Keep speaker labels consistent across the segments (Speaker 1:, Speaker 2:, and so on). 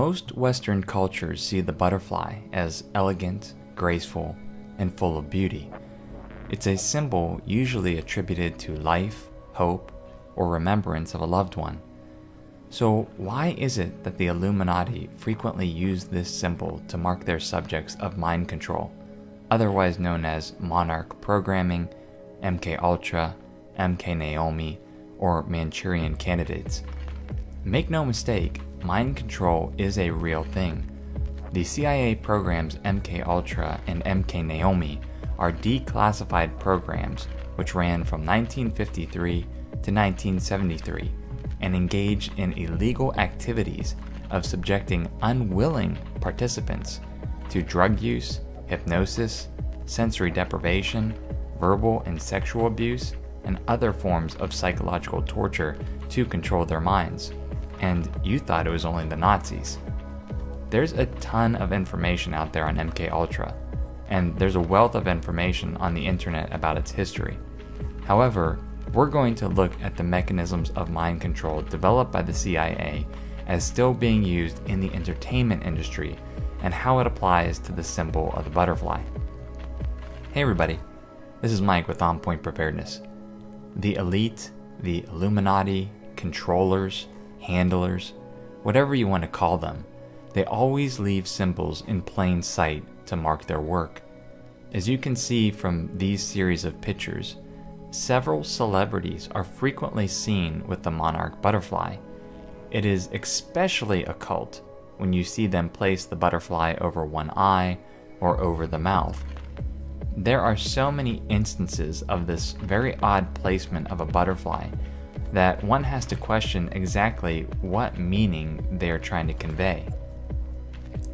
Speaker 1: Most Western cultures see the butterfly as elegant, graceful, and full of beauty. It's a symbol usually attributed to life, hope, or remembrance of a loved one. So why is it that the Illuminati frequently use this symbol to mark their subjects of mind control, otherwise known as monarch programming, MKUltra, MK Naomi, or Manchurian candidates? Make no mistake, mind control is a real thing. The CIA programs MKUltra and MK Naomi are declassified programs which ran from 1953 to 1973 and engaged in illegal activities of subjecting unwilling participants to drug use, hypnosis, sensory deprivation, verbal and sexual abuse, and other forms of psychological torture to control their minds. And you thought it was only the Nazis. There's a ton of information out there on MKUltra, and there's a wealth of information on the internet about its history. However, we're going to look at the mechanisms of mind control developed by the CIA as still being used in the entertainment industry and how it applies to the symbol of the butterfly. Hey everybody, this is Mike with On Point Preparedness. The elite, the Illuminati, controllers, handlers, whatever you want to call them, they always leave symbols in plain sight to mark their work. As you can see from these series of pictures, several celebrities are frequently seen with the monarch butterfly. It is especially occult when you see them place the butterfly over one eye or over the mouth. There are so many instances of this very odd placement of a butterfly that one has to question exactly what meaning they are trying to convey.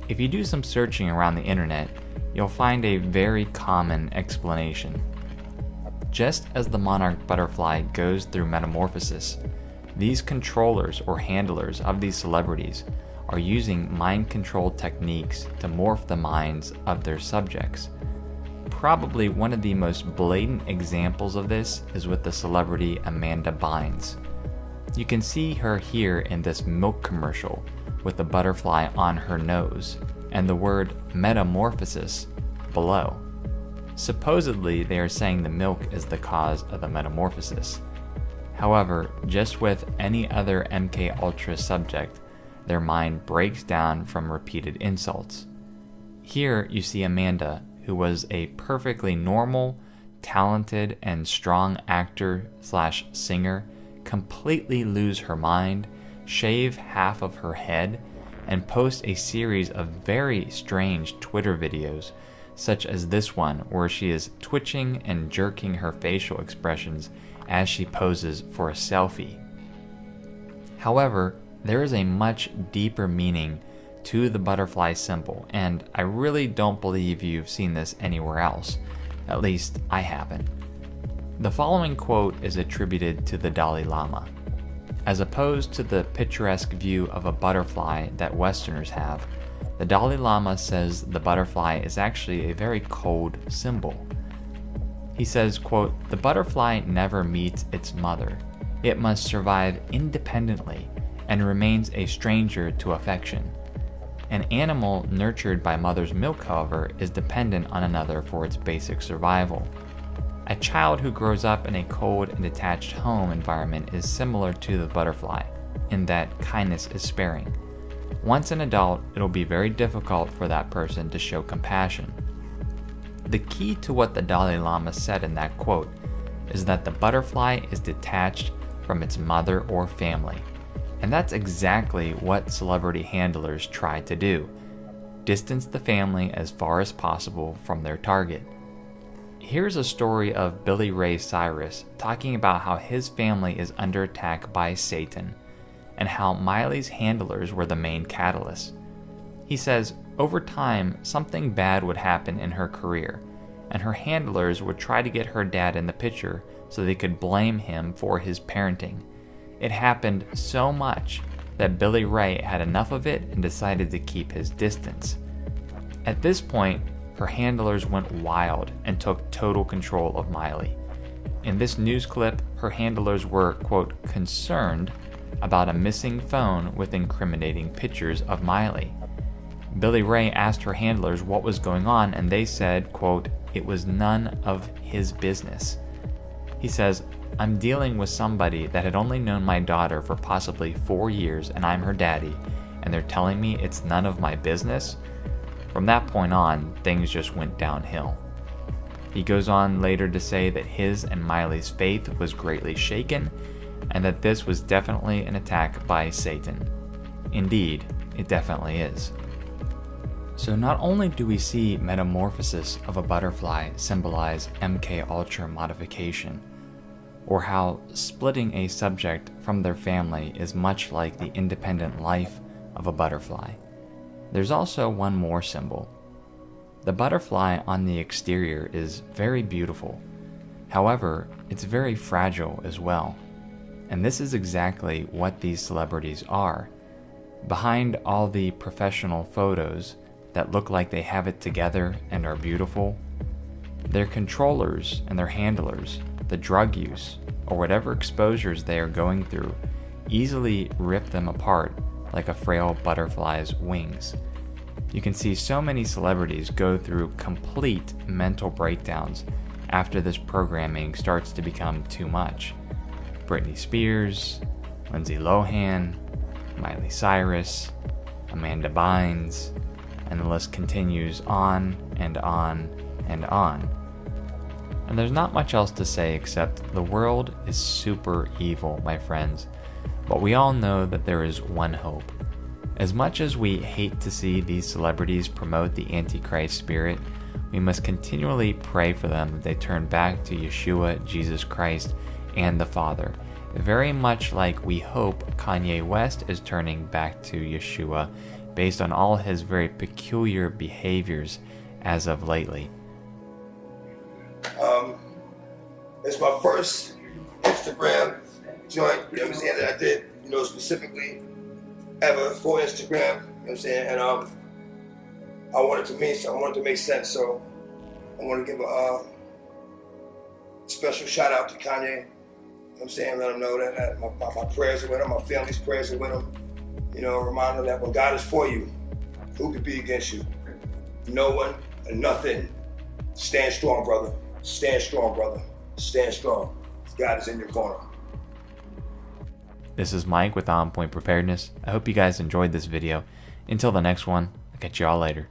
Speaker 1: If you do some searching around the internet, you'll find a very common explanation. Just as the monarch butterfly goes through metamorphosis, these controllers or handlers of these celebrities are using mind control techniques to morph the minds of their subjects. Probably one of the most blatant examples of this is with the celebrity Amanda Bynes. You can see her here in this milk commercial with the butterfly on her nose and the word metamorphosis below. Supposedly, they are saying the milk is the cause of the metamorphosis. However, just with any other MKUltra subject, their mind breaks down from repeated insults. Here you see Amanda, who was a perfectly normal, talented, and strong actor/singer, completely lose her mind, shave half of her head, and post a series of very strange Twitter videos, such as this one where she is twitching and jerking her facial expressions as she poses for a selfie. However, there is a much deeper meaning to the butterfly symbol, and I really don't believe you've seen this anywhere else. At least I haven't. The following quote is attributed to the Dalai Lama. As opposed to the picturesque view of a butterfly that Westerners have, the Dalai Lama says the butterfly is actually a very cold symbol. He says, quote, "The butterfly never meets its mother. It must survive independently and remains a stranger to affection. An animal nurtured by mother's milk, however, is dependent on another for its basic survival. A child who grows up in a cold and detached home environment is similar to the butterfly, in that kindness is sparing. Once an adult, it'll be very difficult for that person to show compassion." The key to what the Dalai Lama said in that quote is that the butterfly is detached from its mother or family. And that's exactly what celebrity handlers try to do: distance the family as far as possible from their target. Here's a story of Billy Ray Cyrus talking about how his family is under attack by Satan, and how Miley's handlers were the main catalyst. He says, over time, something bad would happen in her career, and her handlers would try to get her dad in the picture so they could blame him for his parenting. It happened so much that Billy Ray had enough of it and decided to keep his distance. At this point, her handlers went wild and took total control of Miley. In this news clip, her handlers were, quote, concerned about a missing phone with incriminating pictures of Miley. Billy Ray asked her handlers what was going on, and they said, quote, "It was none of his business." He says, "I'm dealing with somebody that had only known my daughter for possibly 4 years, and I'm her daddy, and they're telling me it's none of my business?" From that point on, things just went downhill. He goes on later to say that his and Miley's faith was greatly shaken, and that this was definitely an attack by Satan. Indeed, it definitely is. So not only do we see metamorphosis of a butterfly symbolize MK Ultra modification, or how splitting a subject from their family is much like the independent life of a butterfly, there's also one more symbol. The butterfly on the exterior is very beautiful. However, it's very fragile as well. And this is exactly what these celebrities are. Behind all the professional photos that look like they have it together and are beautiful, their controllers and their handlers, the drug use, or whatever exposures they are going through, easily rip them apart like a frail butterfly's wings. You can see so many celebrities go through complete mental breakdowns after this programming starts to become too much. Britney Spears, Lindsay Lohan, Miley Cyrus, Amanda Bynes, and the list continues on and on and on. And there's not much else to say except the world is super evil, my friends, but we all know that there is one hope. As much as we hate to see these celebrities promote the Antichrist spirit, we must continually pray for them that they turn back to Yeshua, Jesus Christ, and the Father. Very much like we hope Kanye West is turning back to Yeshua based on all his very peculiar behaviors as of lately.
Speaker 2: It's my first Instagram joint, you know what I'm saying, that I did, specifically ever for Instagram, you know what I'm saying, and I wanted to make sense, so I want to give a special shout out to Kanye, you know what I'm saying, let him know that my prayers are with him, my family's prayers are with him, a reminder that when God is for you, who could be against you? No one and nothing. Stand strong, brother. Stand strong, brother. Stand strong. God is in your corner.
Speaker 1: This is Mike with On Point Preparedness. I hope you guys enjoyed this video. Until the next one, I'll catch you all later.